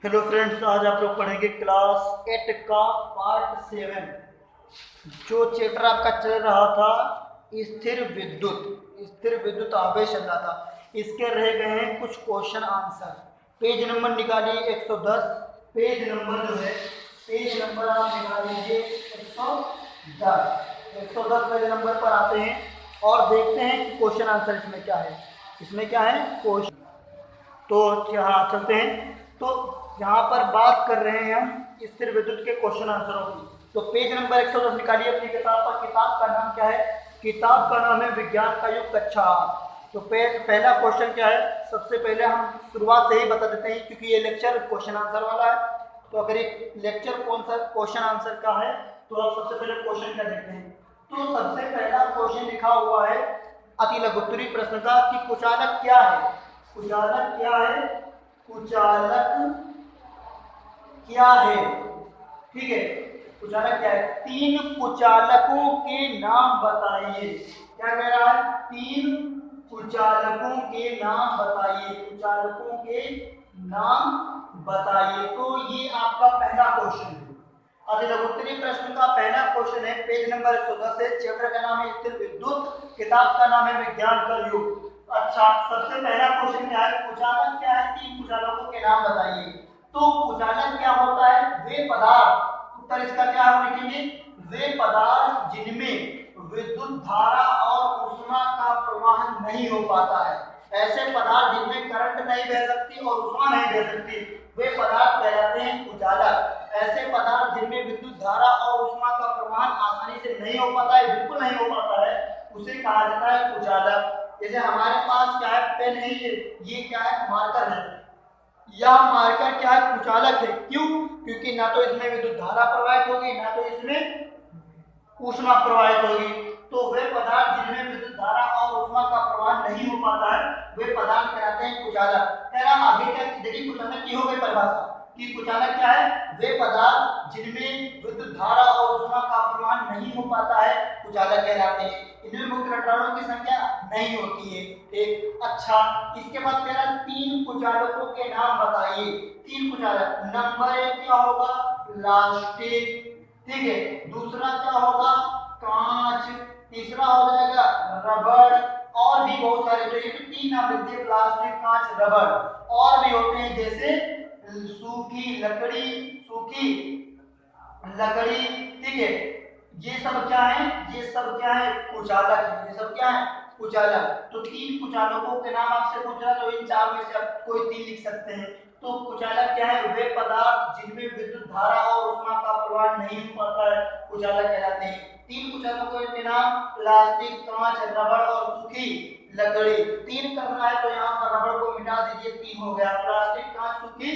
Hello friends, आज आप लोग पढ़ेंगे क्लास 8 का पार्ट 7। जो चैप्टर आपका चल रहा था स्थिर विद्युत आवेश चल रहा था। इसके रह गए हैं कुछ क्वेश्चन आंसर। पेज नंबर निकालिए 110। पेज नंबर जो है पेज नंबर आप निकाल लीजिए 110। 110 पेज नंबर पर आते हैं और देखते हैं कि क्वेश्चन आंसर इसमें क्या है। इसमें क्या है क्वेश्चन। तो यहाँ चलते हैं। तो यहाँ पर बात कर रहे हैं हम स्थिर विद्युत के क्वेश्चन आंसरों की। तो पेज नंबर 110 निकालिए अपनी किताब पर। किताब का नाम क्या है? किताब का नाम है विज्ञान का युग कक्षा 8। तो पहला क्वेश्चन क्या है? सबसे पहले हम शुरुआत से ही बता देते हैं क्योंकि ये लेक्चर क्वेश्चन आंसर वाला है। तो अगर एक लेक्चर कौन सा क्वेश्चन आंसर का है तो आप सबसे पहले क्वेश्चन क्या देखते हैं। तो सबसे पहला क्वेश्चन लिखा हुआ है अति लघुत्तरी प्रश्न का कि कुचालक क्या है। कुचालक क्या है? कुचालक क्या है? ठीक है, कुचालक क्या है? 3 कुचालकों के नाम बताइए। क्या कह रहा है? 3 कुचालकों के नाम बताइए। कुचालकों के नाम बताइए। तो ये आपका पहला क्वेश्चन है। अति लघुत्तरी प्रश्न का पहला क्वेश्चन है पेज नंबर 110 से। चैप्टर का नाम है स्थिर विद्युत, किताब का नाम है विज्ञान का युग। अच्छा, सबसे पहला क्वेश्चन क्या है? कुचालक क्या है? 3 कुचालकों के नाम बताइए। तो कुचालक क्या होता है? वे पदार्थ, उत्तर इसका क्या है लिखेंगे? वे पदार्थ जिनमें विद्युत धारा और ऊष्मा का प्रवाह नहीं हो पाता है। ऐसे पदार्थ जिनमें करंट नहीं बह सकती और ऊष्मा नहीं बह सकती, वे पदार्थ कहलाते हैं कुचालक। ऐसे पदार्थ जिनमें विद्युत धारा और ऊष्मा का प्रवाह आसानी से नहीं हो पाता है, बिल्कुल नहीं हो पाता है, उसे कहा जाता है कुचालक। जैसे हमारे पास क्या है? पेन है, ये क्या है? मार्कर है। यह मार्कर क्या है? कुचालक है। क्यों? क्योंकि ना तो इसमें विद्युत धारा प्रवाहित होगी, ना तो इसमें ऊष्मा प्रवाहित होगी। तो वे पदार्थ जिनमें विद्युत धारा और ऊष्मा का प्रवाह नहीं हो पाता है, वे पदार्थ कहलाते हैं कुचालक। कह रहा आगे क्या? देखिए कुचालक की हो गई परिभाषा कि कुचालक क्या है? वे पदार्थ जिनमें विद्युत धारा और ऊष्मा का प्रवाह नहीं हो पाता है, कुचालक कहलाते हैं। इनमें मुख्य इलेक्ट्रॉनों की संख्या नहीं होती है। ठीक, अच्छा, इसके बाद कह रहा 3 कुचालकों के नाम बताइए। 3 कुचालक। नंबर 1 क्या होगा? प्लास्टिक। ठीक है, दूसरा क्या होगा? कांच। तीसरा हो जाएगा रबड़। और भी बहुत सारे, तो ये 3 नाम लिख दिए, प्लास्टिक, कांच, रबड़। और भी होते हैं जैसे सूखी लकड़ी। ठीक है, ये सब क्या है? ये सब क्या है? कुचालक है। ये सब क्या है? कुचालक। तो 3 कुचालकों के नाम आपसे पूछ रहा, तो इन 4 में से आप कोई 3 लिख सकते हैं। तो कुचालक क्या है? वे पदार्थ जिनमें विद्युत धारा और ऊष्मा का प्रवाह नहीं हो पाता है, कुचालक कहलाते हैं। 3 कुचालकों के नाम प्लास्टिक, कांच, रबड़ और सूखी लकड़ी। 3 करना है तो यहाँ पर रबड़ को मिटा दीजिए, 3 हो गया। प्लास्टिक, कांच, सूखी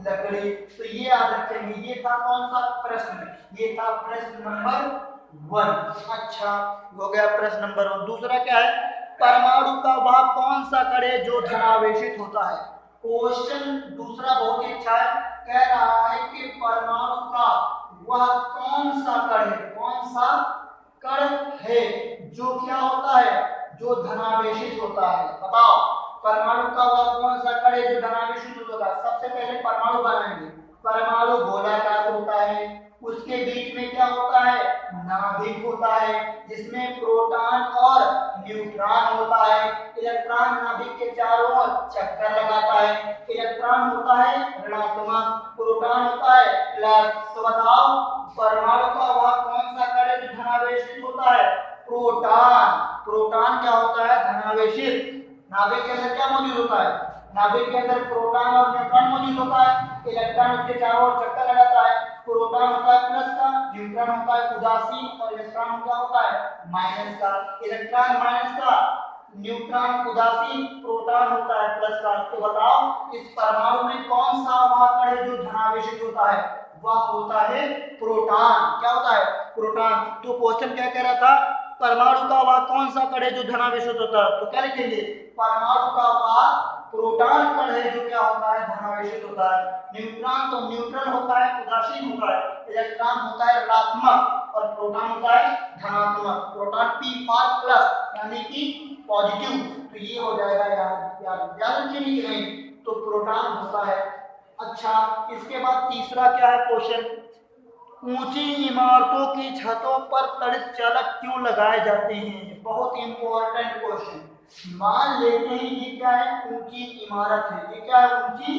लकड़ी। तो ये याद रखेंगे। ये था कौन सा प्रश्न? ये था प्रश्न नंबर 1। अच्छा, हो गया प्रश्न नंबर 1। दूसरा क्या है? परमाणु का वह कौन सा कण है जो धनावेशित होता है? क्वेश्चन दूसरा बहुत ही अच्छा है। कह रहा है कि परमाणु का वह कौन सा कण है? कौन सा कण है जो क्या होता है? जो धनावेशित होता है। बताओ, परमाणु का वह कौन सा कण है जो धनावेशित होता है? सबसे पहले परमाणु बनाएंगे। परमाणु गोलाकार होता है, उसके बीच में क्या होता है? नाभिक होता है, जिसमें प्रोटॉन और न्यूट्रॉन होता है। इलेक्ट्रॉन नाभिक के चारों ओर चक्कर लगाता है। इलेक्ट्रॉन होता है ऋणात्मक, प्रोटॉन होता है प्लस। तो बताओ, परमाणु का वह कौन सा कण है जो धनावेशित होता है? प्रोटॉन। प्रोटॉन क्या होता है? धनावेशित। नाभिक के अंदर क्या मौजूद होता है? नाभिक के अंदर प्रोटॉन और न्यूट्रॉन मौजूद होता है। इलेक्ट्रॉन उसके चारों ओर चक्कर लगाता है। प्रोटॉन होता है प्लस का, न्यूट्रॉन होता है उदासीन और इलेक्ट्रॉन क्या होता है? माइनस का। इलेक्ट्रॉन माइनस का, न्यूट्रॉन उदासीन, प्रोटॉन होता है प्लस का। तो बताओ, इस परमाणु में कौन सा वह कण है जो धनावेशित होता है? वह होता है प्रोटॉन। क्या होता है? प्रोटॉन। तो क्वेश्चन क्या कह रहा था? परमाणु का वह कौन सा कण है जो धनावेशित होता है? तो क्या लिखेंगे? परमाणु का वह प्रोटॉन कण है जो क्या होता है? धनावेशित होता है। न्यूट्रॉन तो न्यूट्रल होता है, उदासीन होता है। इलेक्ट्रॉन होता है ऋणात्मक और प्रोटॉन होता है धनात्मक। प्रोटॉन P फॉर प्लस, यानी कि पॉजिटिव। तो ये हो जाएगा याद रखिए कि नहीं? तो प्रोटॉन होता है। अच्छा, अच्छा, इसके बाद तीसरा क्या है क्वेश्चन, ऊंची इमारतों की छतों पर त्वरित चालक क्यों लगाए जाते हैं? बहुत इंपॉर्टेंट क्वेश्चन। मान लेते हैं ये क्या है, ऊंची इमारत है, ये क्या है, ऊंची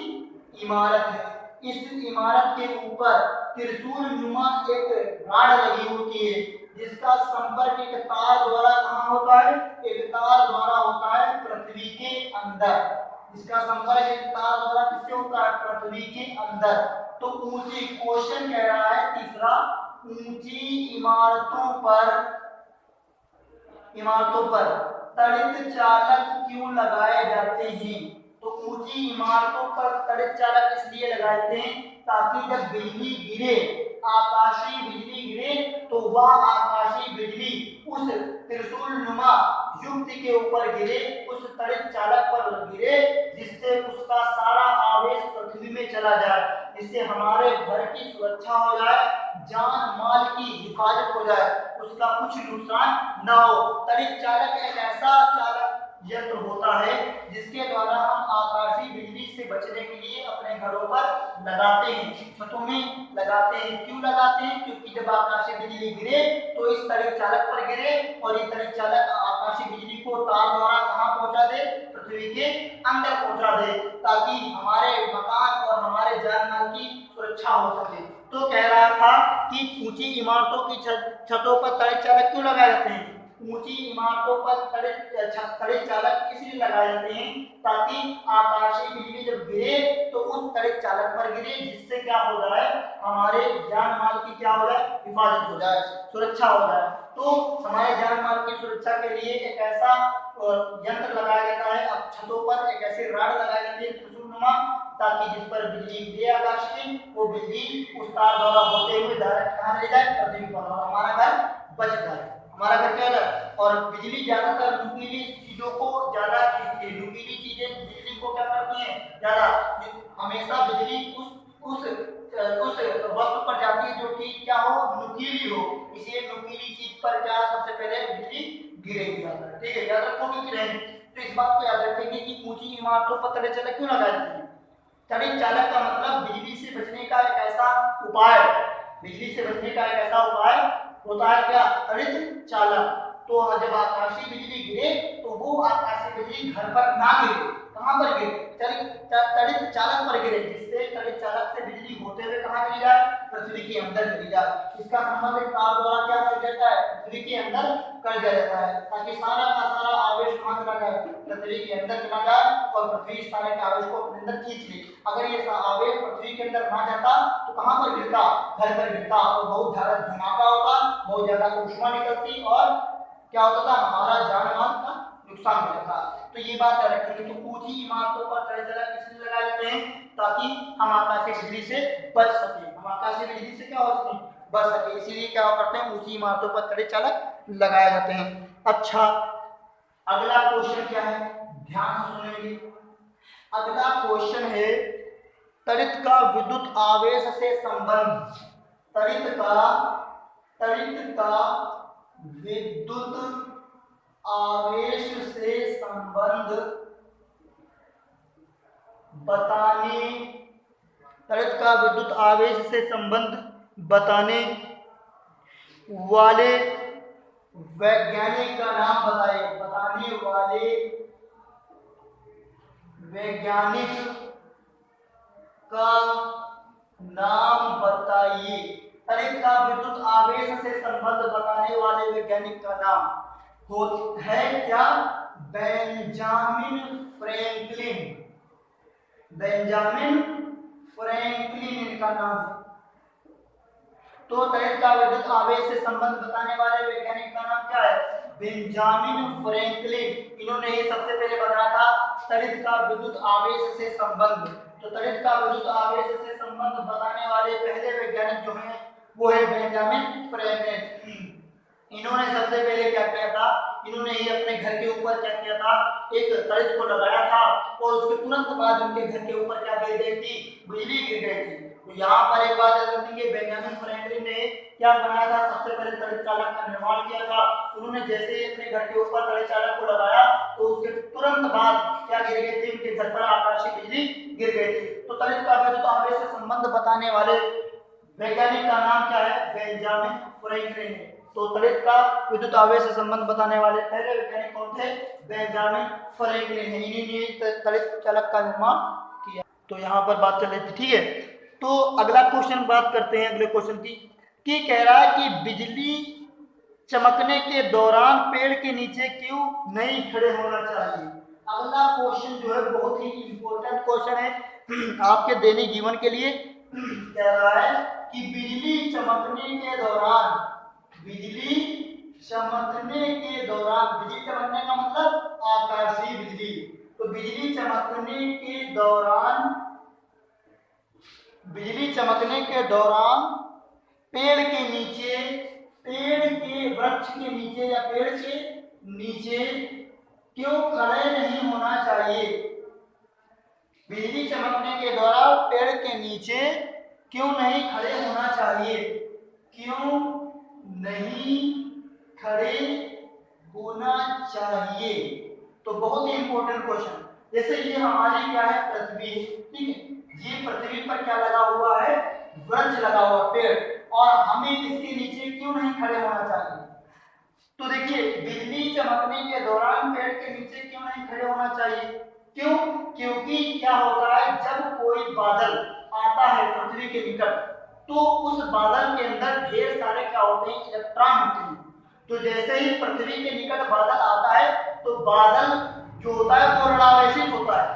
इमारत है। इस इमारत के ऊपर त्रिशूल नुमा एक राड लगी होती है, जिसका संपर्क एक तार द्वारा कहाँ होता है, एक तार द्वारा होता है पृथ्वी के अंदर। इसका संपर्क एक तार द्वारा किससे होता है, पृथ्वी के अंदर। तो ऊंची, क्वेश्चन कह रहा है तीसरा, ऊंची इमारतों पर त्वरित चालक क्यों लगाए जाते हैं? तो ऊंची इमारतों पर त्वरित चालक इसलिए लगाते हैं ताकि जब बिजली गिरे, आकाशीय बिजली गिरे, तो वह आकाशीय बिजली उस त्रिशूल नुमा युक्ति के ऊपर गिरे, उस त्वरित चालक पर गिरे, जिससे उसका सारा आवेश पृथ्वी में चला जाए, जिससे हमारे घर की सुरक्षा हो जाए, जान माल की हिफाजत हो जाए, उसका कुछ नुकसान न हो। त्वरित चालक एक ऐसा चालक यंत्र होता है जिसके द्वारा हम आकाशीय बिजली से बचने के लिए अपने घरों पर लगाते हैं, छतों में लगाते हैं। क्यों लगाते हैं? क्योंकि जब आकाशीय बिजली गिरे तो इस त्वरित चालक पर गिरे, और ये त्वरित चालक आकाशीय बिजली को तार द्वारा कहाँ पहुंचा दे, पृथ्वी के अंदर पहुंचा दे, ताकि हमारे मकान और हमारे जान माल की सुरक्षा हो सके। तो कह रहा था कि ऊंची इमारतों की छतों पर त्वरित चालक क्यों लगाए जाते हैं? ऊंची इमारतों पर त्वरित चालक इसलिए लगाए जाते हैं ताकि आकाशीय बिजली जब गिरे तो उस त्वरित चालक पर गिरे, जिससे क्या हो जाए, हमारे जान माल की क्या हो जाए, हिफाजत हो जाए, सुरक्षा हो जाए। तो हमारे जान माल की सुरक्षा के लिए एक ऐसा यंत्र लगाया जाता है, अब छतों पर एक ऐसी राड लगाई जाती है त्रिशूलनुमा, ताकि जिस पर बिजली गिरे आकाशीय, वो बिजली उस तार द्वारा होते हुए डायरेक्ट कहाँ ले जाए, पृथ्वी पर, और हमारा घर बच जाए। हमारा घर क्या है, और बिजली ज्यादातर नुकीली चीजों को ज्यादा खींचती है, नुकीली चीजें बिजली को क्या करती हैं, ज्यादा, हमेशा बिजली उस वस्तु पर जाती है जो कि क्या हो, नुकीली हो, इसलिए नुकीली चीज पर क्या सबसे पहले बिजली गिरेगी। ठीक है, याद रखोगे कि नहीं? तो इस बात को याद रखेंगे कि ऊंची इमारतों पर त्वरित चालक क्यों लगाए जाते हैं। त्वरित चालक का मतलब बिजली से बचने का एक ऐसा उपाय, बिजली से बचने का एक ऐसा उपाय होता है क्या, त्वरित चालक। तो जब आकाशीय बिजली गिरे तो वो आकाशीय बिजली घर पर ना गिरे, कहां पर गिरे, त्वरित चालक पर गिरे, जिससे त्वरित चालक से बिजली होते हुए कहां चली जाए, पृथ्वी के अंदर चली जाए। इसका संबंध एक तार द्वारा क्या कर जाता है, पृथ्वी के अंदर कर दिया जाता है, ताकि सारा का सारा आवेश कहां चला जाए, पृथ्वी के अंदर चला जाए, और पृथ्वी सारे के आवेश को अपने अंदर खींच ले। अगर ये आवेश पृथ्वी के अंदर ना जाता तो कहां पर गिरता, घर पर गिरता, और बहुत ज्यादा धमाका होता, बहुत ज्यादा ऊष्मा निकलती, और क्या होता था, हमारा जान माल का नुकसान होता था। तो ये बात याद रखेंगे। तो ऊंची इमारतों पर त्वरित चालक इसलिए लगाए जाते हैं ताकि हम आकाशीय बिजली से बच सके, हम आकाशीय बिजली से क्या हो सके, बच सके, इसीलिए क्या करते हैं, ऊंची इमारतों पर त्वरित चालक लगाए जाते हैं। अच्छा, अगला क्वेश्चन क्या है, ध्यान से सुनेंगे। अगला क्वेश्चन है त्वरित का विद्युत आवेश से संबंध, त्वरित का विद्युत आवेश से संबंध बताने, त्वरित का विद्युत आवेश से संबंध बताने वाले वैज्ञानिक का नाम बताइए, बताने वाले वैज्ञानिक का नाम बताइए। त्वरित का विद्युत आवेश से संबंध बताने वाले वैज्ञानिक का नाम है क्या, बेंजामिन फ्रैंकलिन, बेंजामिन फ्रैंकलिन इनका नाम है। तो त्वरित का विद्युत आवेश से संबंध बताने वाले वैज्ञानिक का नाम क्या है, बेंजामिन फ्रैंकलिन। इन्होंने ये सबसे पहले बताया था त्वरित का विद्युत आवेश से संबंध। तो त्वरित का विद्युत आवेश से संबंध बताने वाले पहले वैज्ञानिक जो हैं वो है बेंजामिन फ्रैंकलिन। इन्होंने सबसे पहले क्या किया था, इन्होंने ही अपने घर के ऊपर क्या किया था, एक तड़ित को लगाया था और उसके तुरंत बाद उनके घर के ऊपर क्या गिर गई थी, बिजली गिर गई थी। तो यहाँ पर एक बात याद रखेंगे, बेंजामिन फ्रैंकलिन ने क्या बनाया था, सबसे पहले तड़ित चालक का निर्माण किया था। उन्होंने जैसे ही अपने घर के ऊपर तड़ित चालक को लगाया तो उसके तुरंत बाद क्या गिर गई थी, उनके घर पर आकाशीय बिजली गिर गई थी। तो तड़ित का विद्युत आवेश से संबंध बताने वाले वैज्ञानिक का नाम क्या है, बेंजामिन फ्रैंकलिन है। तो तड़ित का विद्युत आवेश से संबंध बताने वाले पहले वैज्ञानिक कौन थे, बेंजामिन फ्रैंकलिन है। इन्हीं ने तड़ित चालक का निर्माण किया। तो यहाँ पर बात चल रही थी, ठीक है। तो अगला क्वेश्चन बात करते हैं, अगले क्वेश्चन की, कि कह रहा है कि बिजली चमकने के दौरान पेड़ के नीचे क्यों नहीं खड़े होना चाहिए। अगला क्वेश्चन जो है बहुत ही इंपॉर्टेंट क्वेश्चन है आपके दैनिक जीवन के लिए। कह रहा है कि बिजली चमकने के दौरान, बिजली चमकने के दौरान, बिजली चमकने का मतलब आकाशीय बिजली, तो बिजली चमकने के दौरान, बिजली चमकने के दौरान पेड़ के नीचे, पेड़ के वृक्ष के नीचे या पेड़ के नीचे क्यों खड़े नहीं होना चाहिए। बिजली चमकने के दौरान पेड़ के नीचे क्यों नहीं खड़े होना चाहिए, क्यों नहीं खड़े होना चाहिए। तो बहुत ही इंपॉर्टेंट क्वेश्चन। जैसे ये हमारी क्या है, पृथ्वी, ठीक है, ये पृथ्वी पर क्या लगा हुआ है, वृक्ष लगा हुआ पेड़, और हमें इसके नीचे क्यों नहीं खड़े होना चाहिए। तो देखिए, बिजली चमकने के दौरान पेड़ के नीचे क्यों नहीं खड़े होना चाहिए, क्यों, क्योंकि क्या होता है, जब कोई बादल आता है पृथ्वी के निकट तो उस बादल के अंदर ढेर सारे क्या होते हैं, इलेक्ट्रॉन होते हैं। तो जैसे ही पृथ्वी के निकट बादल आता है तो बादल जो होता है वो ऋणावेशित होता है,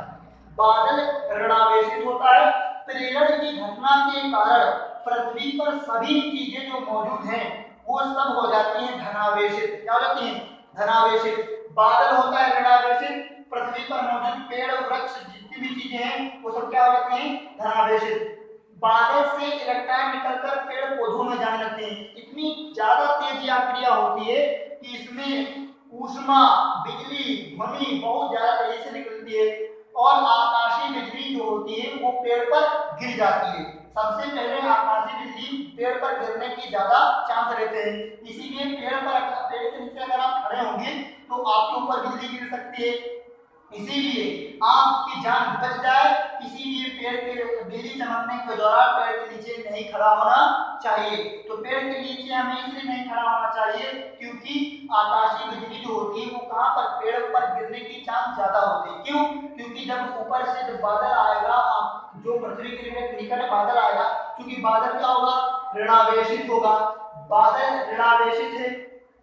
बादल ऋणावेशित होता है। प्रेरण की घटना के कारण पृथ्वी पर सभी चीजें जो मौजूद हैं वो सब हो जाती हैं धनावेशित। क्या हो जाती हैं, धनावेशित। बादल होता है ऋणावेशित, पृथ्वी पर मौजूद पेड़ वृक्ष जितनी भी चीजें हैं वो सब क्या हो जाती हैं, धनावेशित। बादल से इलेक्ट्रॉन निकलकर पेड़ पौधों में जाने लगते हैं। इतनी ज्यादा तेज यह क्रिया होती है कि इसमें ऊष्मा, बिजली, ध्वनि बहुत ज्यादा तेजी से निकलती है और आकाशीय बिजली जो होती है वो पेड़ पर गिर जाती है। सबसे पहले आकाशीय बिजली पेड़ पर गिरने की ज्यादा चांस रहते हैं, इसीलिए पेड़ के नीचे अगर आप खड़े होंगे तो आपके ऊपर बिजली गिर सकती है, इसीलिए आपकी जान बच जाए, इसीलिए पेड़ के बिजली चमकने के दौरान पेड़ के नीचे नहीं खड़ा होना चाहिए। तो पेड़ के नीचे हमें इसलिए नहीं खड़ा होना चाहिए क्योंकि आकाशीय बिजली जो होती है वो कहाँ पर, पेड़ पर गिरने की चांस ज्यादा होती है। क्यों, क्योंकि जब ऊपर से जब बादल आएगा, जो पृथ्वी के निकट बादल आएगा, क्योंकि बादल क्या होगा, ऋणावेशित होगा। बादल ऋणावेशित है,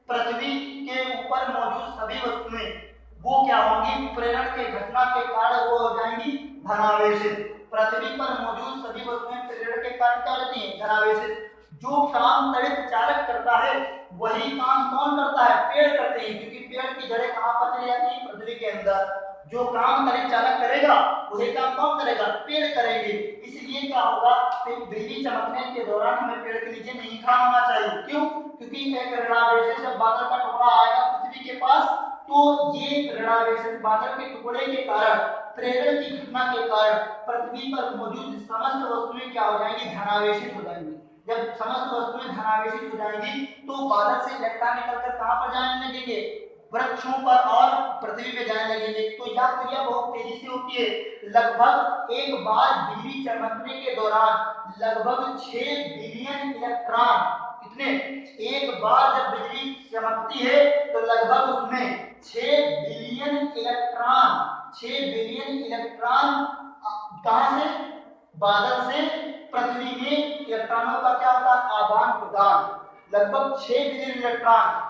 पृथ्वी के ऊपर मौजूद सभी वस्तुएं वो क्या होंगी, प्रेरण के घटना के कारण वो हो जाएंगी धनावेशित। पृथ्वी पर मौजूद सभी वस्तुएं प्रेरण के कारण क्या होती हैं, धनावेशित। जो काम तड़ित चालक करता है वही काम कौन करता है, पेड़ करते हैं, क्योंकि पेड़ की जड़ें कहाँ पर चली जाती है, पृथ्वी के अंदर। जो काम तड़ित चालक करेगा वही काम कौन करेगा, पेड़ करेंगे। इसलिए क्या होगा, बिजली चमकने के दौरान हमें पेड़ के नीचे नहीं खड़ा होना चाहिए। क्यों, क्योंकि एक ऋणावेशित जब बादल का टुकड़ा आएगा पृथ्वी के पास तो ये ऋणावेशित बादल के टुकड़े के कारण, प्रेरण की घटना के कारण पृथ्वी पर मौजूद समस्त वस्तुएं क्या हो जाएंगी, धनावेशित हो जाएंगी। जब समस्त वस्तुएं धनावेशित हो जाएंगी तो बादल से इलेक्ट्रॉन निकलकर कहां पर जाने लगेंगे, वृक्षों पर और पृथ्वी पे जाने लगेंगे। तो यह क्रिया बहुत तेजी से होती है। लगभग एक बार बिजली चमकने के दौरान लगभग 6 बिलियन इलेक्ट्रॉन, कितने, एक बार जब बिजली चमकती है तो लगभग उसमें 6 बिलियन इलेक्ट्रॉन, 6 बिलियन इलेक्ट्रॉन कहां से, बादल से पृथ्वी में इलेक्ट्रॉनों का क्या होता है, आदान प्रदान। लगभग 6 बिलियन इलेक्ट्रॉन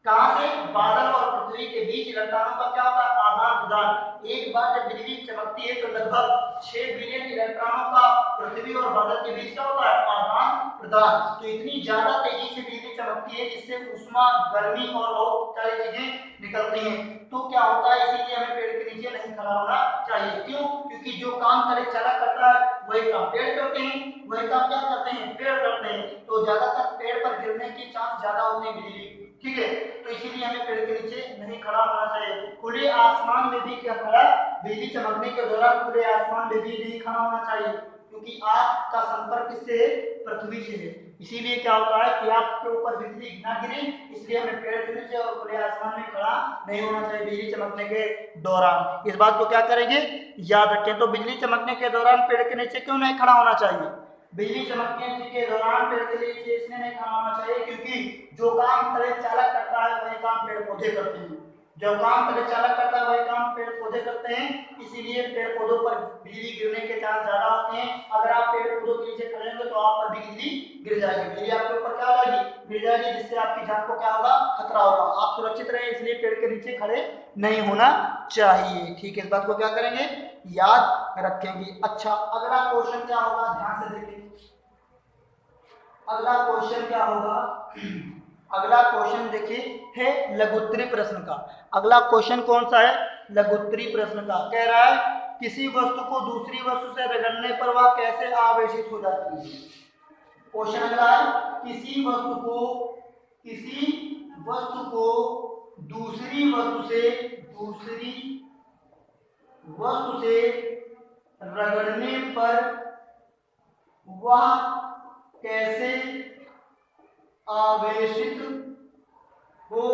कहां से, बादल और पृथ्वी के बीच इलेक्ट्रॉनों का क्या होता है, आदान प्रदान। एक बार जब बिजली चमकती है तो लगभग 6 बिलियन इलेक्ट्रॉनों का पृथ्वी और बादल के बीच क्या होता है, आदान प्रदान। तो इतनी ज्यादा तेजी से बिजली चमकती है जिससे ऊष्मा, गर्मी और बहुत सारी चीजें निकलती हैं। तो क्या होता है, इसीलिए हमें पेड़ के नीचे नहीं खड़ा होना चाहिए। क्यों, क्योंकि जो काम तड़ित चालक करता है वही काम पेड़ करते हैं, वही काम क्या करते हैं, पेड़ करते हैं। तो ज्यादातर पेड़ पर गिरने की चांस ज्यादा होते हैं बिजली ठीक है। तो इसीलिए हमें पेड़ के नीचे नहीं खड़ा होना चाहिए। खुले आसमान में भी क्या खड़ा, बिजली चमकने के दौरान खुले आसमान में भी नहीं खड़ा होना चाहिए, क्योंकि आग का संपर्क किससे है, पृथ्वी से है। इसीलिए क्या होता है कि आपके ऊपर बिजली ना गिरे, इसलिए हमें पेड़ के नीचे और खुले आसमान में खड़ा नहीं होना चाहिए बिजली चमकने के दौरान। इस बात को क्या करेंगे, याद रखें। तो बिजली चमकने के दौरान पेड़ के नीचे क्यों नहीं खड़ा होना चाहिए, बिजली चमकने के दौरान पेड़ के नीचे इसलिए नहीं खड़ा होना चाहिए क्योंकि जो काम तले चालक करता है वही काम पेड़ पौधे करते हैं। जो काम तले चालक करता है वही काम पेड़ पौधे करते हैं, इसीलिए पेड़ पौधों पर बिजली गिरने के चांस ज्यादा होते हैं। अगर आप पेड़ पौधों के नीचे खड़े होंगे तो आप पर भी बिजली गिर जाएगी, बिजली आपके ऊपर क्या हो जाएगी, गिर जाएगी, जिससे आपकी जान को क्या होगा, खतरा होगा। आप सुरक्षित रहे, इसलिए पेड़ के नीचे खड़े नहीं होना चाहिए। ठीक है, इस बात को क्या करेंगे, याद रखेंगे। अच्छा, अगला क्वेश्चन क्या होगा, ध्यान से देखिए। अगला क्वेश्चन क्या होगा, अगला क्वेश्चन देखिए है लघुत्तरी प्रश्न का। अगला क्वेश्चन कौन सा है, लघुत्तरी प्रश्न का। कह रहा है किसी वस्तु को दूसरी वस्तु से रगड़ने पर वह कैसे आवेशित हो जाती है। क्वेश्चन अगला है किसी वस्तु को दूसरी वस्तु से रगड़ने पर वह कैसे आवेशित हो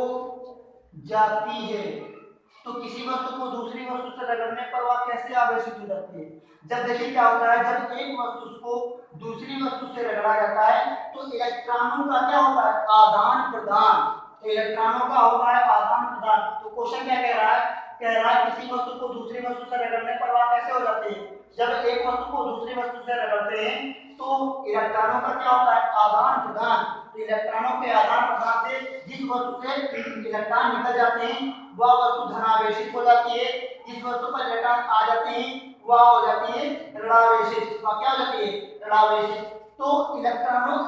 जाती है। तो किसी वस्तु को दूसरी वस्तु से रगड़ने पर वह कैसे आवेशित हो जाती है। जब देखिए क्या होता है, जब एक वस्तु को दूसरी वस्तु से रगड़ा जाता है तो इलेक्ट्रॉनों का क्या होता है, आदान प्रदान। तो इलेक्ट्रॉनों का होता है आदान प्रदान। तो क्वेश्चन क्या कह रहा है, किसी वस्तु को दूसरी वस्तु से रगड़ने पर वह कैसे हो जाती है। जब एक वस्तु को दूसरी वस्तु से रगड़ते हैं तो इलेक्ट्रॉनों का क्या होता है, आदान प्रदान। तो इलेक्ट्रॉनों के आदान प्रदान से जिस वस्तु से इलेक्ट्रॉन निकल जाते हैं वह वस्तु धनावेशित हो जाती है, जिस वस्तु पर इलेक्ट्रॉन आ जाते हैं वह हो जाती है ऋणावेशित। वह क्या हो जाती है, ऋणावेशित। तो इलेक्ट्रॉनों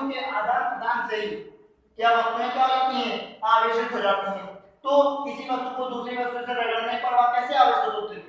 के आदान प्रदान से क्या वस्तुएं क्या हो जाती हैं, आवेशित हो जाती हैं। तो किसी वस्तु को दूसरी वस्तु से रगड़ने पर वह कैसे आवेशित होती है।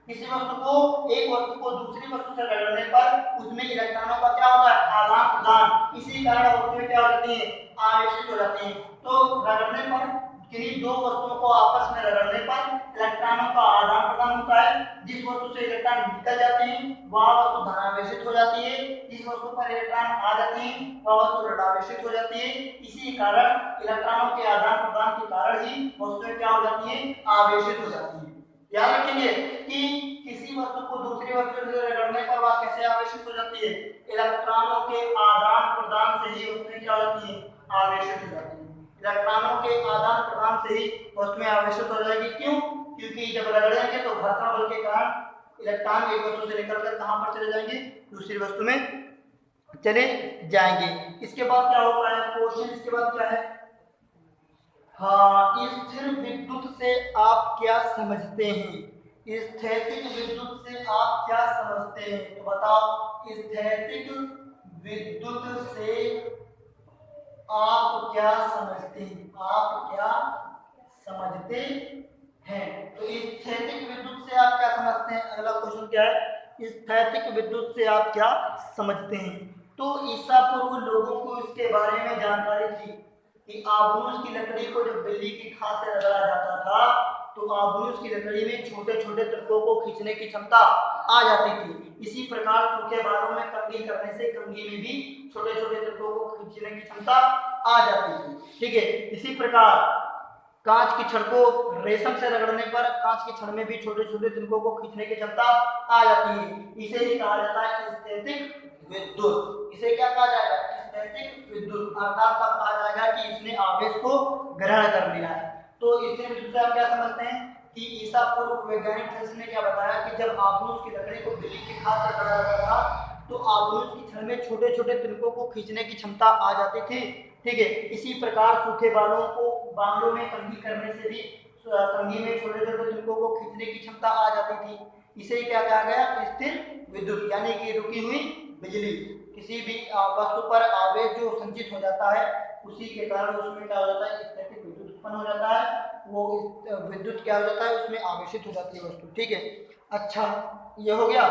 किसी वस्तु को, एक वस्तु को दूसरी वस्तु से रगड़ने पर उसमें इलेक्ट्रॉनों का क्या होता है, आदान प्रदान। इसी कारण वस्तुएं क्या हो जाती हैं, आवेशित हो जाती हैं। तो रगड़ने पर किन्हीं दो वस्तुओं को आपस में रगड़ने पर इलेक्ट्रॉनों का आदान प्रदान होता है। जिस वस्तु से इलेक्ट्रॉन निकल जाते हैं वह वस्तु धनावेशित हो जाती है, जिस वस्तु पर इलेक्ट्रॉन आ जाते हैं वह वस्तु ऋणावेशित हो जाती है। इसी कारण इलेक्ट्रॉनों के आदान प्रदान के कारण ही वस्तुएं क्या हो जाती हैं, आवेशित हो जाती हैं। याद रखेंगे कि किसी वस्तु को दूसरी वस्तु से रगड़ने पर वह कैसे आवेशित हो जाती है, इलेक्ट्रॉनों के आदान प्रदान से ही वस्तुएं क्या हो जाती हैं, आवेशित हो जाती हैं। इलेक्ट्रॉनों के आदान प्रदान से ही वस्तुएं आवेशित हो जाएगी। क्यों, क्योंकि जब रगड़ेंगे तो घर्षण बल के कारण इलेक्ट्रॉन एक वस्तु से निकलकर कहां पर चले जाएंगे, दूसरी वस्तु में चले जाएंगे। इसके बाद क्या होता है क्वेश्चन, इसके बाद क्या है, हाँ, स्थिर विद्युत से आप क्या समझते हैं। स्थैतिक विद्युत से आप क्या समझते हैं, तो बताओ। स्थैतिक विद्युत से आप क्या समझते हैं, आप क्या समझते हैं। तो स्थैतिक विद्युत से आप क्या समझते हैं। अगला क्वेश्चन क्या है, स्थैतिक विद्युत से आप क्या समझते हैं। तो ईसा पूर्व लोगों को इसके बारे में जानकारी थी कि आबनूस की लकड़ी को जब बिल्ली की खाल से रगड़ा जाता था तो आबनूस की लकड़ी में छोटे छोटे तत्वों को खींचने की क्षमता आ जाती थी। इसी प्रकार सूखे बालों में कंघी करने से कंघी में भी छोटे छोटे तत्वों को खींचने की क्षमता आ जाती थी। ठीक है, इसी प्रकार कांच की छड़ को रेशम से रगड़ने पर कांच की छड़ में भी छोटे छोटे तिनकों को खींचने की क्षमता आ जाती है। इसे ही कहा जाता है स्थैतिक विद्युत। इसे क्या कहा जाएगा, स्थैतिक विद्युत। अर्थात तब कहा जाएगा कि इसने आवेश को ग्रहण कर लिया है। तो स्थिर विद्युत से आप क्या समझते हैं कि ईसा पूर्व वैज्ञानिक थेल्स ने क्या बताया कि जब आबनूस की लकड़ी को बिल्ली की खाल से रगड़ा जाता था तो आबनूस की छड़ में छोटे छोटे तिनकों को खींचने की क्षमता आ जाती थी। ठीक है, इसी प्रकार सूखे बालों में कंघी करने से भी कंघी में छोटे छोटे तिनकों को खींचने की क्षमता आ जाती थी। इसे क्या कहा गया, स्थिर विद्युत, यानी कि रुकी हुई बिजली। किसी भी वस्तु पर आवेश जो संचित हो जाता है उसी के कारण उसमें क्या हो जाता है, स्थैतिक विद्युत उत्पन्न हो जाता है। वो विद्युत क्या हो जाता है, उसमें आवेशित हो जाती है वस्तु। ठीक है, अच्छा ये हो गया।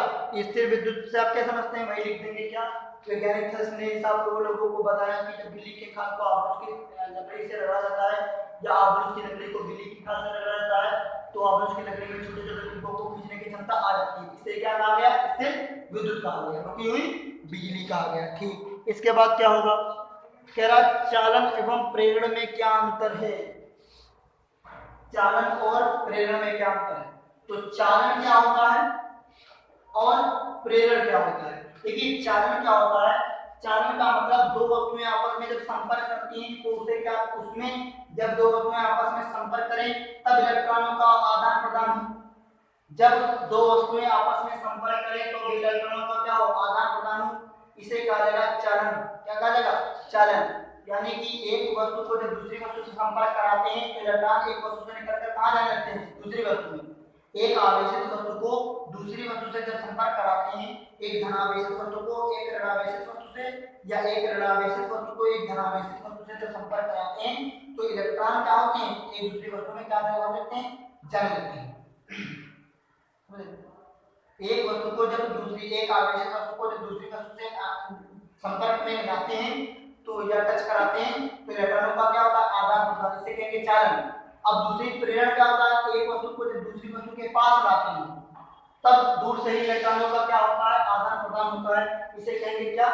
स्थिर विद्युत से आप क्या समझते हैं वही लिख देंगे। क्या वैज्ञानिक थर्स ने हिसाब से वो लोगों को बताया कि जब बिल्ली के खाल को आब्रुस की लकड़ी से रगड़ा जाता है या आब्रुस की लकड़ी को बिल्ली की खाल से रगड़ा जाता है तो आब्रुस की लकड़ी में छोटे छोटे डिब्बों को खींचने की क्षमता आ जाती है। इसे क्या कहा गया? स्थिर विद्युत कहा गया, रुकी हुई बिजली कहा गया। ठीक, इसके बाद क्या होगा? कह रहा चालन एवं प्रेरण में क्या अंतर है? चालन और प्रेरण में क्या अंतर है? तो चालन क्या होता है और प्रेरण क्या होता है? देखिए चालन क्या होता है, चालन का मतलब दो वस्तुएं आपस में जब संपर्क करती हैं तो उसे क्या, उसमें जब दो वस्तुएं आपस में संपर्क करें तब इलेक्ट्रॉनों का आदान प्रदान हो। जब दो वस्तुएं आपस में संपर्क करें तो इलेक्ट्रॉनों का क्या हो? आदान प्रदान हो। इसे कहा जाएगा चालन। क्या कहा जाएगा? चालन। यानी कि एक वस्तु को जब दूसरी वस्तु से संपर्क कराते हैं तो इलेक्ट्रॉन एक वस्तु से निकलकर कहां जाने लगते हैं? दूसरी वस्तु में। एक आवेशित वस्तु को दूसरी वस्तु से जब संपर्क कराते हैं, एक धनावेशित वस्तु को एक ऋणावेशित वस्तु से या एक ऋणावेशित वस्तु को एक धनावेशित वस्तु से जब संपर्क कराते हैं तो इलेक्ट्रॉन क्या होते हैं? एक दूसरी वस्तु में क्या हो जाते हैं? जम जाते हैं। एक वस्तु को जब दूसरी, एक आवेशित वस्तु को जब दूसरी वस्तु से संपर्क में लाते हैं तो या टच कराते हैं तो इलेक्ट्रॉनों का क्या होता है? आदान प्रदान, इसे कहेंगे चालन। अब दूसरी प्रेरण क्या होता है? एक वस्तु को जब दूसरी वस्तु के पास लाते हैं तब दूर से ही इलेक्ट्रॉनों का क्या होता है? आदान प्रदान होता है, इसे कहेंगे क्या?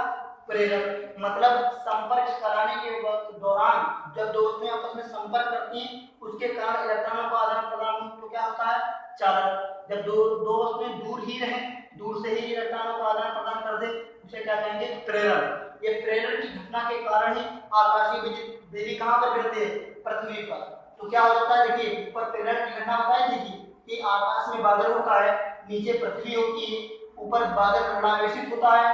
प्रेरण। मतलब संपर्क कराने के दौरान जब दो वस्तुएं आपस में संपर्क करती हैं उसके कारण इलेक्ट्रॉनों का आदान प्रदान तो क्या होता है? चालन। जब दो वस्तुएं दूर ही रहें, दूर से ही इलेक्ट्रॉनों का आदान प्रदान कर दे, उसे क्या कहेंगे? प्रेरण। ये प्रेरण की घटना के कारण ही आकाशीय बिजली कहां पर गिरती है? पृथ्वी पर। तो क्या हो जाता है? देखिए ऊपर प्रेरण की घटना होता है कि आकाश में बादल होता है, नीचे पृथ्वी होती है, ऊपर बादल ऋणावेशित होता है,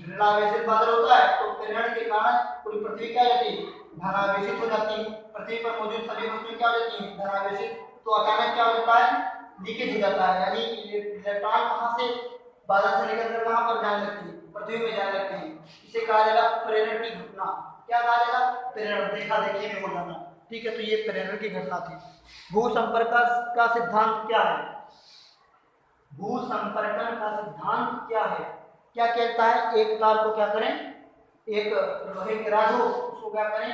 ऋणावेशित बादल होता है तो प्रेरण के कारण पूरी पृथ्वी क्या हो जाती है? धनावेशित हो जाती है। पृथ्वी पर मौजूद सभी वस्तुएं क्या हो जाती हैं? धनावेशित। तो अचानक क्या हो जाता है? लीकेज हो जाता है, यानी इलेक्ट्रॉन कहां से बादल से निकलकर कहां पर जाने लगती है? पृथ्वी में जाने लगते हैं। इसे कहा जाएगा प्रेरण की घटना। क्या कहा जाएगा? प्रेरण। देखा देखी में हो जाना। ठीक है, तो ये प्रेरण की घटना थी। भू संपर्क का सिद्धांत क्या है? भू संपर्कन का सिद्धांत क्या है? क्या कहता है? एक तार को क्या करें? एक लोहे की रॉड हो, उसको क्या करें?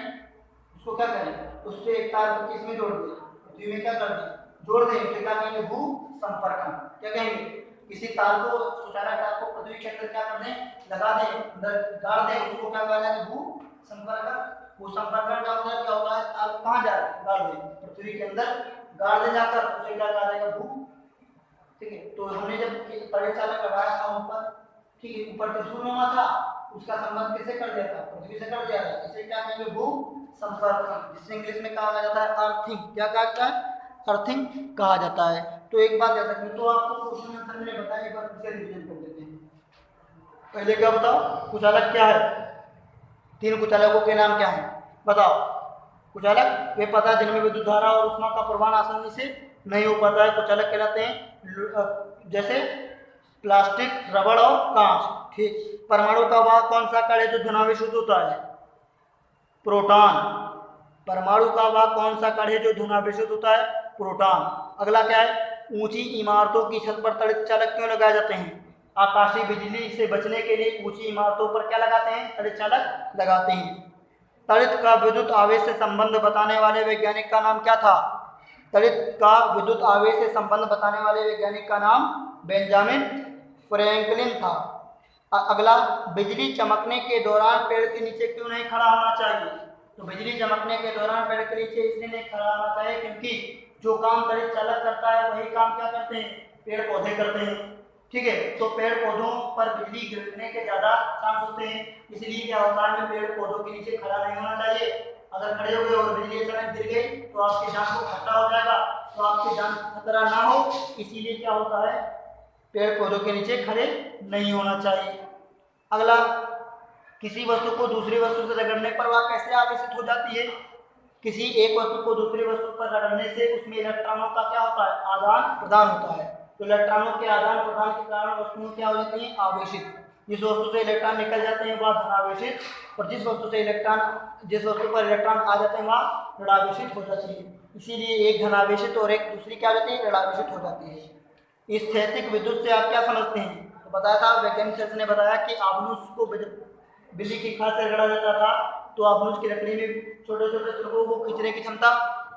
उसको क्या करें? उससे एक तार को किसमें जोड़ दें? पृथ्वी में क्या कर दें? जोड़ दें। उसे क्या कहेंगे? भू संपर्कन। क्या कहेंगे? किसी तार को, सुचारा तार को पृथ्वी के अंदर क्या कर दें? लगा दें, अंदर गाड़ दें, उसको क्या कहा जाएगा? भू संपर्कन। भू संपर्कन का मतलब क्या होता है? तार को कहां जाए? गाड़ दें, पृथ्वी के अंदर गाड़ दे जाकर, उसे क्या कहा जाएगा? भू। ठीक है, तो हमने जब तड़े चालक लगाया था ऊपर, ठीक है, ऊपर त्रिशूल में था, उसका संबंध किससे कर दिया था? पृथ्वी से कर दिया था। इसे क्या कहेंगे? भू संपर्कन, जिसे इंग्लिश में कहा जाता है अर्थिंग। क्या कहा जाता है? अर्थिंग कहा जाता है। तो एक बात याद रखनी, तो आपको क्वेश्चन आंसर मैंने बताया, एक बार फिर से रिवीजन कर देते हैं। पहले क्या बताओ? कुचालक क्या है? तीन कुचालकों के नाम क्या हैं? बताओ। कुचालक वे पता है जिनमें विद्युत धारा और ऊष्मा का प्रवाह आसानी से नहीं हो पाता है, कुचालक कहलाते हैं। जैसे प्लास्टिक, रबड़ और कांच। ठीक। परमाणु का वह कौन सा कण है जो धनावेशित होता है? प्रोटॉन। परमाणु का वह कौन सा कण है जो धनावेशित होता है? प्रोटॉन। अगला क्या है? ऊंची इमारतों की छत पर तड़ित चालक क्यों लगाए जाते हैं? आकाशीय बिजली से बचने के लिए ऊंची इमारतों पर क्या लगाते हैं? तड़ित चालक लगाते हैं। तड़ित का विद्युत आवेश से संबंध बताने वाले वैज्ञानिक का नाम क्या था? तड़ित का विद्युत आवेश से संबंध बताने वाले वैज्ञानिक का नाम बेंजामिन फ्रैंकलिन था। अगला, बिजली चमकने के दौरान पेड़ के नीचे क्यों नहीं खड़ा होना चाहिए? तो बिजली चमकने के दौरान पेड़ के नीचे इसलिए नहीं खड़ा होना चाहिए क्योंकि जो काम तड़ित चालक करता है वही काम क्या करते हैं? पेड़ पौधे करते हैं। ठीक है, तो पेड़ पौधों पर बिजली गिरने के ज्यादा चांस होते हैं, इसलिए क्या होता है? पेड़ पौधों के नीचे खड़ा नहीं होना चाहिए। अगर खड़े हो गए और बिजली अचानक गिर गई तो आपकी जान को खतरा हो जाएगा, तो आपकी जान खतरा ना हो इसीलिए क्या होता है? पेड़ पौधों के नीचे खड़े नहीं होना चाहिए। अगला, किसी वस्तु को दूसरी वस्तु से रगड़ने पर वह कैसे आवेशित हो जाती है? किसी एक वस्तु को दूसरी वस्तु पर रगड़ने से उसमें इलेक्ट्रॉनों का क्या होता है? आदान प्रदान होता है। तो इलेक्ट्रॉनों के आदान प्रदान के कारण वस्तुएं क्या हो जाती हैं? आवेशित। जिस वस्तु से इलेक्ट्रॉन निकल जाते हैं वह धनावेशित, और जिस वस्तु पर इलेक्ट्रॉन आ जाते हैं वह ऋणावेशित हो जाती है। इसीलिए एक धनावेशित और एक दूसरी क्या हो जाती है? ऋणावेशित हो जाती है। स्थैतिक विद्युत से आप क्या समझते हैं? तो बताया था वैज्ञानिक शास्त्र ने बताया कि आबनूस को बिल्ली की खाल से रगड़ा जाता था तो आबनूस की लकड़ी में छोटे छोटे तुरकों को खींचने की क्षमता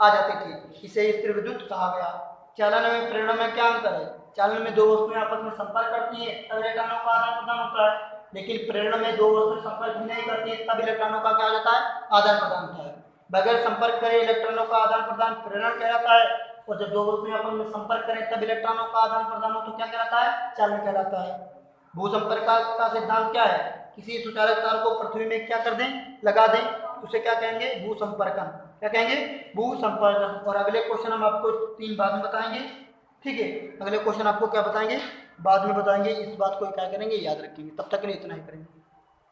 आ जाती थी, इसे स्थिर विद्युत कहा गया। चालन में प्रेरण में क्या अंतर है? चालन में दो वस्तुएं आपस में संपर्क करती है तब इलेक्ट्रॉनों का आदान प्रदान होता है, लेकिन प्रेरण में दो वस्तुएं संपर्क भी नहीं करती है तब इलेक्ट्रॉनों का क्या हो जाता है? आदान प्रदान होता है। बगैर संपर्क करे इलेक्ट्रॉनों का आदान प्रदान प्रेरण कहलाता है, और जब दो वस्तुएं आपस में संपर्क करें तब इलेक्ट्रॉनों का आदान प्रदान हो तो क्या कहलाता है? चालन कहलाता है। भूसंपर्क का सिद्धांत क्या है? किसी सुचालक तार को पृथ्वी में क्या कर दें? लगा दें, उसे क्या कहेंगे? भूसंपर्कन। क्या कहेंगे? भूसंपर्कन। और अगले क्वेश्चन हम आपको 3 बाद में बताएंगे, ठीक है? अगले क्वेश्चन आपको क्या बताएंगे? बाद में बताएंगे। इस बात को क्या करेंगे? याद रखेंगे। तब तक के लिए इतना ही करेंगे।